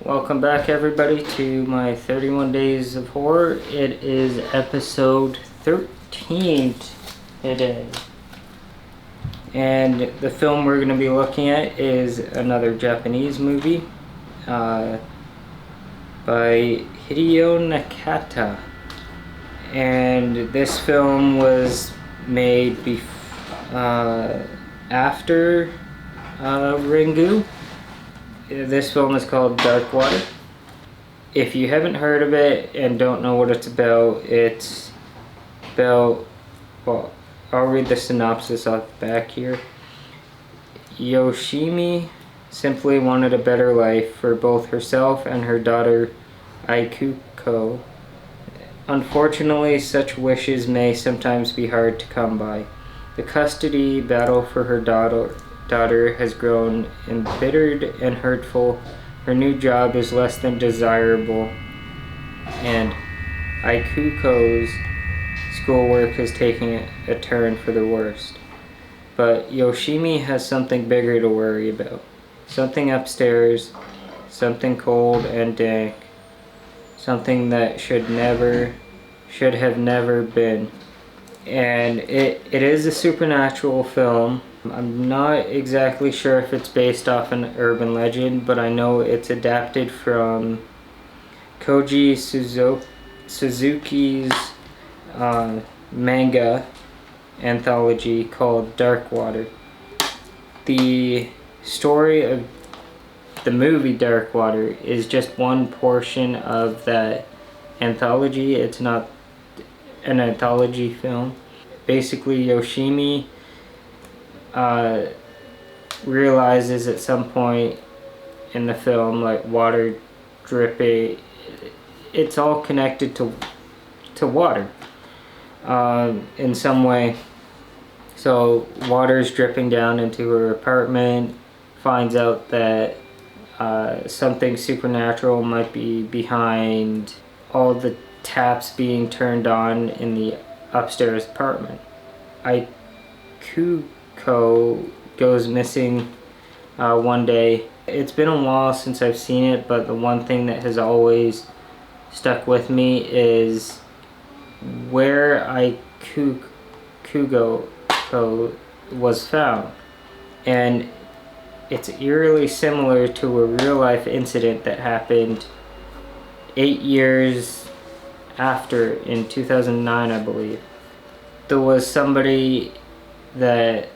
Welcome back, everybody, to my 31 Days of Horror. It is episode 13 today. And the film we're going to be looking at is another Japanese movie by Hideo Nakata. And this film was made after Ringu. This film is called Dark Water. If you haven't heard of it and don't know what it's about, well, I'll read the synopsis off the back here. Yoshimi simply wanted a better life for both herself and her daughter Aikuko. Unfortunately, such wishes may sometimes be hard to come by. The custody battle for her daughter has grown embittered and hurtful. Her new job is less than desirable, and Aikuko's schoolwork is taking a turn for the worst. But Yoshimi has something bigger to worry about. Something upstairs, something cold and dank, something that should have never been. And it is a supernatural film. I'm not exactly sure if it's based off an urban legend, but I know it's adapted from Koji Suzuki's manga anthology called Dark Water. The story of the movie Dark Water is just one portion of that anthology. It's not an anthology film. Basically, Yoshimi realizes at some point in the film, like water dripping, it's all connected to water in some way. So water's dripping down into her apartment, finds out that something supernatural might be behind all the taps being turned on in the upstairs apartment. Aikuko goes missing one day. It's been a while since I've seen it, but the one thing that has always stuck with me is where Aikuko was found. And it's eerily similar to a real life incident that happened 8 years after, in 2009, I believe. There was somebody that,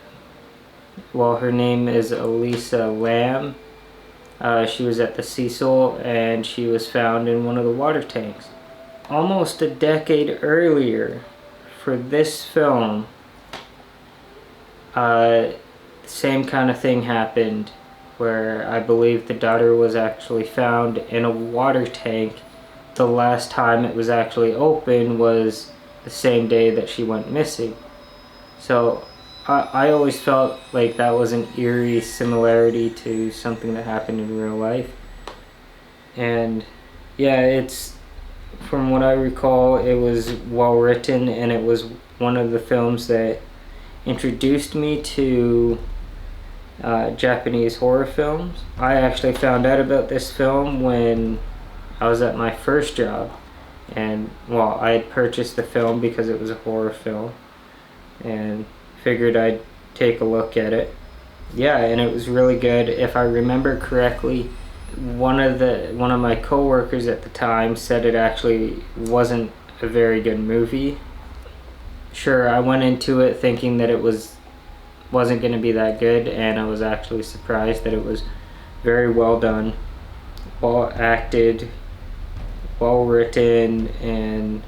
well, her name is Elisa Lamb. She was at the Cecil and she was found in one of the water tanks. Almost a decade earlier, for this film, same kind of thing happened, where I believe the daughter was actually found in a water tank. The last time it was actually open was the same day that she went missing. So I always felt like that was an eerie similarity to something that happened in real life. And yeah, it's, from what I recall, it was well written, and it was one of the films that introduced me to Japanese horror films. I actually found out about this film when I was at my first job, and well, I had purchased the film because it was a horror film and figured I'd take a look at it. Yeah, and it was really good. If I remember correctly, one of my co-workers at the time said it actually wasn't a very good movie. Sure, I went into it thinking that it wasn't going to be that good, and I was actually surprised that it was very well done, well acted, well written, and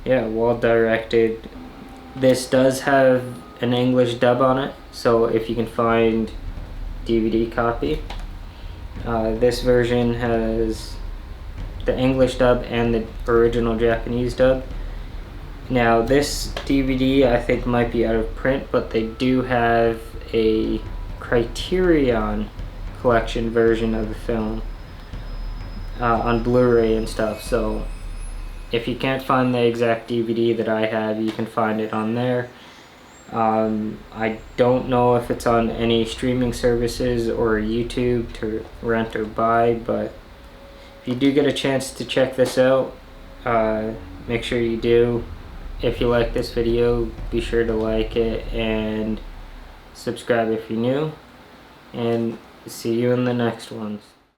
yeah, well directed. This does have an English dub on it, so if you can find DVD copy, this version has the English dub and the original Japanese dub. Now this DVD I think might be out of print, but they do have a Criterion collection version of the film on Blu-ray and stuff. So if you can't find the exact DVD that I have, you can find it on there. I don't know if it's on any streaming services or YouTube to rent or buy, but if you do get a chance to check this out, make sure you do. If you like this video, be sure to like it and subscribe if you're new, and see you in the next ones.